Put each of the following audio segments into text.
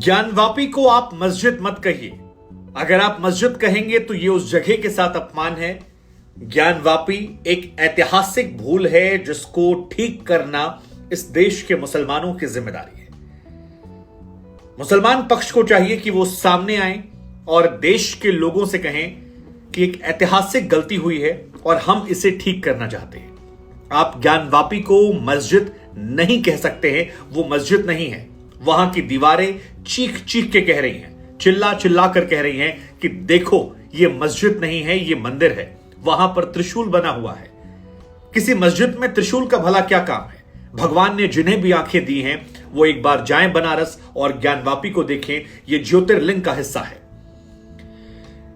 ज्ञानवापी को आप मस्जिद मत कहिए। अगर आप मस्जिद कहेंगे तो यह उस जगह के साथ अपमान है। ज्ञानवापी एक ऐतिहासिक भूल है जिसको ठीक करना इस देश के मुसलमानों की जिम्मेदारी है। मुसलमान पक्ष को चाहिए कि वो सामने आए और देश के लोगों से कहें कि एक ऐतिहासिक गलती हुई है और हम इसे ठीक करना चाहते हैं। आप ज्ञानवापी को मस्जिद नहीं कह सकते हैं, वो मस्जिद नहीं है। वहां की दीवारें चीख चीख के कह रही हैं, चिल्ला चिल्ला कर कह रही हैं कि देखो ये मस्जिद नहीं है, ये मंदिर है। वहां पर त्रिशूल बना हुआ है। किसी मस्जिद में त्रिशूल का भला क्या काम है? भगवान ने जिन्हें भी आंखें दी हैं वो एक बार जाएं बनारस और ज्ञानवापी को देखें। ये ज्योतिर्लिंग का हिस्सा है।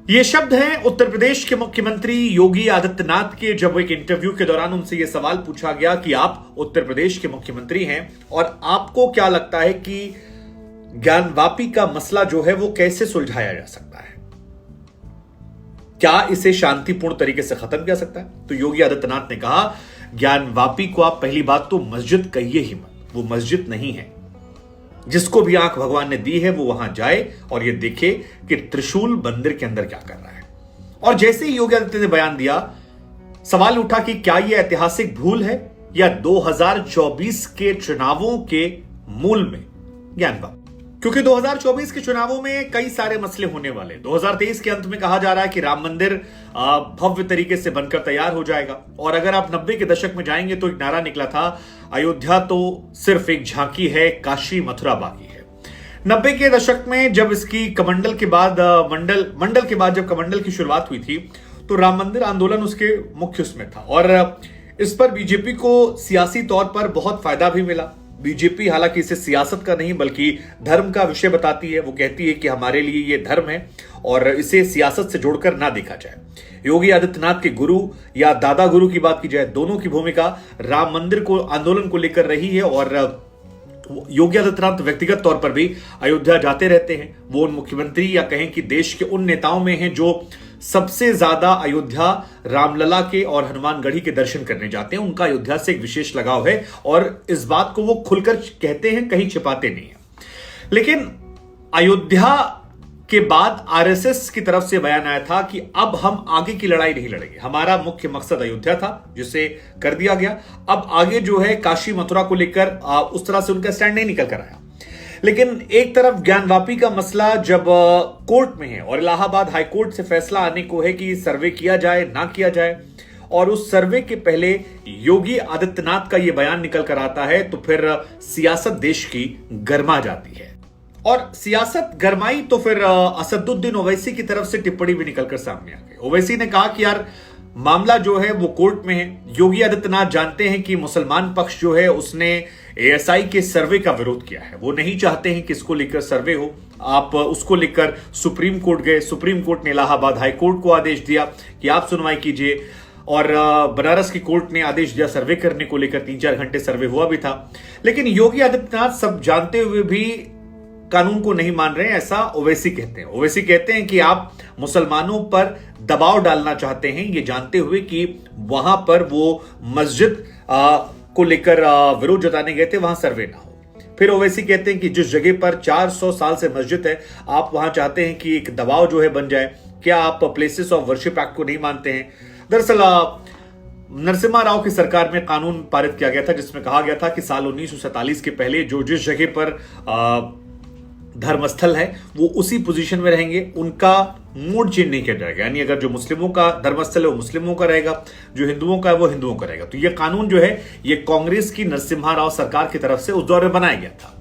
ये शब्द हैं उत्तर प्रदेश के मुख्यमंत्री योगी आदित्यनाथ के, जब एक इंटरव्यू के दौरान उनसे यह सवाल पूछा गया कि आप उत्तर प्रदेश के मुख्यमंत्री हैं और आपको क्या लगता है कि ज्ञानवापी का मसला जो है वो कैसे सुलझाया जा सकता है, क्या इसे शांतिपूर्ण तरीके से खत्म किया सकता है? तो योगी आदित्यनाथ ने कहा, ज्ञानवापी को आप पहली बात तो मस्जिद कहिए ही मत, वो मस्जिद नहीं है। जिसको भी आंख भगवान ने दी है वो वहां जाए और ये देखे कि त्रिशूल मंदिर के अंदर क्या कर रहा है। और जैसे ही योगी आदित्यनाथ ने बयान दिया, सवाल उठा कि क्या यह ऐतिहासिक भूल है या 2024 के चुनावों के मूल में ज्ञानवापी? क्योंकि 2024 के चुनावों में कई सारे मसले होने वाले। 2023 के अंत में कहा जा रहा है कि राम मंदिर भव्य तरीके से बनकर तैयार हो जाएगा। और अगर आप 90 के दशक में जाएंगे तो एक नारा निकला था, अयोध्या तो सिर्फ एक झांकी है, काशी मथुरा बाकी है। 90 के दशक में जब इसकी कमंडल के बाद मंडल के बाद जब कमंडल की शुरुआत हुई थी तो राम मंदिर आंदोलन उसके मुख्य उसमें था और इस पर बीजेपी को सियासी तौर पर बहुत फायदा भी मिला। बीजेपी हालांकि इसे सियासत का नहीं बल्कि धर्म का विषय बताती है। वो कहती है कि हमारे लिए ये धर्म है और इसे सियासत से जोड़कर ना देखा जाए। योगी आदित्यनाथ के गुरु या दादा गुरु की बात की जाए, दोनों की भूमिका राम मंदिर को आंदोलन को लेकर रही है और योगी आदित्यनाथ व्यक्तिगत तौर पर भी अयोध्या जाते रहते हैं। वो उन मुख्यमंत्री या कहें कि देश के उन नेताओं में हैं जो सबसे ज्यादा अयोध्या रामलला के और हनुमानगढ़ी के दर्शन करने जाते हैं। उनका अयोध्या से एक विशेष लगाव है और इस बात को वो खुलकर कहते हैं, कहीं छिपाते नहीं है। लेकिन अयोध्या के बाद आरएसएस की तरफ से बयान आया था कि अब हम आगे की लड़ाई नहीं लड़ेंगे, हमारा मुख्य मकसद अयोध्या था जिसे कर दिया गया। अब आगे जो है काशी मथुरा को लेकर उस तरह से उनका स्टैंड नहीं निकल कर आया। लेकिन एक तरफ ज्ञानवापी का मसला जब कोर्ट में है और इलाहाबाद हाईकोर्ट से फैसला आने को है कि सर्वे किया जाए ना किया जाए, और उस सर्वे के पहले योगी आदित्यनाथ का यह बयान निकल कर आता है तो फिर सियासत देश की गर्मा जाती है। और सियासत गरमाई तो फिर असदुद्दीन ओवैसी की तरफ से टिप्पणी भी निकलकर सामने आ गई। ओवैसी ने कहा कि यार मामला जो है वो कोर्ट में है। योगी आदित्यनाथ जानते हैं कि मुसलमान पक्ष जो है उसने एएसआई के सर्वे का विरोध किया है। वो नहीं चाहते हैं कि इसको लेकर सर्वे हो। आप उसको लेकर सुप्रीम कोर्ट गए, सुप्रीम कोर्ट ने इलाहाबाद हाई कोर्ट को आदेश दिया कि आप सुनवाई कीजिए और बनारस की कोर्ट ने आदेश दिया सर्वे करने को लेकर। 3-4 घंटे सर्वे हुआ भी था। लेकिन योगी आदित्यनाथ सब जानते हुए भी कानून को नहीं मान रहे हैं, ऐसा ओवैसी कहते हैं। ओवैसी कहते हैं कि आप मुसलमानों पर दबाव डालना चाहते हैं, ये जानते हुए कि वहां पर वो मस्जिद को लेकर विरोध जताने गए थे, वहां सर्वे ना हो। फिर ओवैसी कहते हैं कि जिस जगह पर 400 साल से मस्जिद है, आप वहां चाहते हैं कि एक दबाव जो है बन जाए। क्या आप प्लेसेस ऑफ वर्शिप एक्ट को नहीं मानते हैं? दरअसल नरसिम्हा राव की सरकार में कानून पारित किया गया था जिसमें कहा गया था कि साल 1947 के पहले जो जिस जगह पर धर्मस्थल है वो उसी पोजीशन में रहेंगे, उनका मोड चेंज नहीं किया जाएगा। यानी अगर जो मुस्लिमों का धर्मस्थल है वो मुस्लिमों का रहेगा, जो हिंदुओं का है वो हिंदुओं का रहेगा। तो ये कानून जो है ये कांग्रेस की नरसिम्हा राव सरकार की तरफ से उस दौर में बनाया गया था।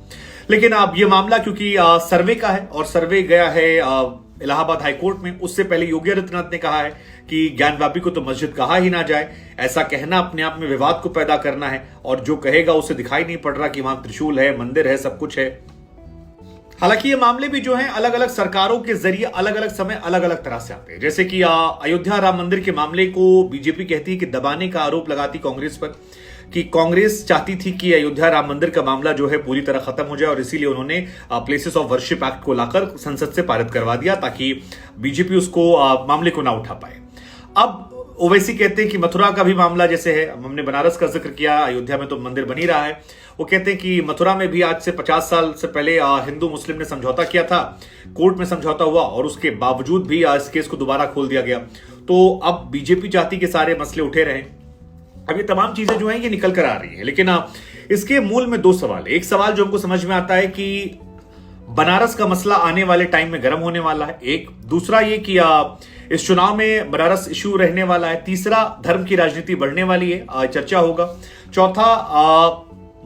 लेकिन अब ये मामला क्योंकि सर्वे का है और सर्वे गया है इलाहाबाद हाईकोर्ट में, उससे पहले योगी आदित्यनाथ ने कहा है कि ज्ञानवापी को तो मस्जिद कहा ही ना जाए। ऐसा कहना अपने आप में विवाद को पैदा करना है और जो कहेगा उसे दिखाई नहीं पड़ रहा कि वहां त्रिशूल है, मंदिर है, सब कुछ है। हालांकि ये मामले भी जो हैं अलग अलग सरकारों के जरिए अलग अलग समय अलग अलग तरह से आते हैं। जैसे कि अयोध्या राम मंदिर के मामले को बीजेपी कहती है कि दबाने का आरोप लगाती कांग्रेस पर, कि कांग्रेस चाहती थी कि अयोध्या राम मंदिर का मामला जो है पूरी तरह खत्म हो जाए और इसीलिए उन्होंने प्लेसेस ऑफ वर्शिप एक्ट को लाकर संसद से पारित करवा दिया ताकि बीजेपी उसको मामले को ना उठा पाए। अब ओवैसी कहते हैं कि मथुरा का भी मामला जैसे है, हमने बनारस का जिक्र किया, अयोध्या में तो मंदिर बन ही रहा है। वो कहते हैं कि मथुरा में भी आज से 50 साल से पहले हिंदू मुस्लिम ने समझौता किया था, कोर्ट में समझौता हुआ और उसके बावजूद भी इस केस को दोबारा खोल दिया गया। तो अब बीजेपी चाहती कि सारे मसले उठे रहें। अब ये तमाम चीजें जो हैं ये निकल कर आ रही है, लेकिन इसके मूल में दो सवाल। एक सवाल जो हमको समझ में आता है कि बनारस का मसला आने वाले टाइम में गर्म होने वाला है, एक। दूसरा ये कि इस चुनाव में बनारस इश्यू रहने वाला है। तीसरा, धर्म की राजनीति बढ़ने वाली है, चर्चा होगा। चौथा,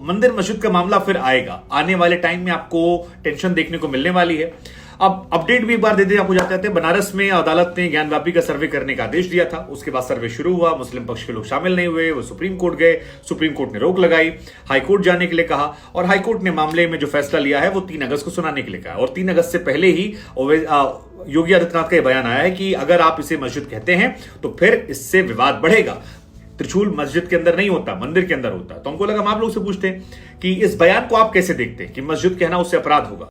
मंदिर मस्जिद का मामला फिर आएगा, आने वाले टाइम में आपको टेंशन देखने को मिलने वाली है। अब अपडेट भी एक बार दे दें आपको जाते हैं। बनारस में अदालत ने ज्ञानवापी का सर्वे करने का आदेश दिया था, उसके बाद सर्वे शुरू हुआ, मुस्लिम पक्ष के लोग शामिल नहीं हुए, वो सुप्रीम कोर्ट गए, सुप्रीम कोर्ट ने रोक लगाई, हाईकोर्ट जाने के लिए कहा और हाईकोर्ट ने मामले में जो फैसला लिया है वो 3 अगस्त को सुनाने के लिए कहा। और 3 अगस्त से पहले ही योगी आदित्यनाथ का यह बयान आया है कि अगर आप इसे मस्जिद कहते हैं तो फिर इससे विवाद बढ़ेगा। त्रिशूल मस्जिद के अंदर नहीं होता, मंदिर के अंदर होता। तो हमको लगा हम आप लोग से पूछते हैं कि इस बयान को आप कैसे देखते हैं कि मस्जिद कहना उससे अपराध होगा।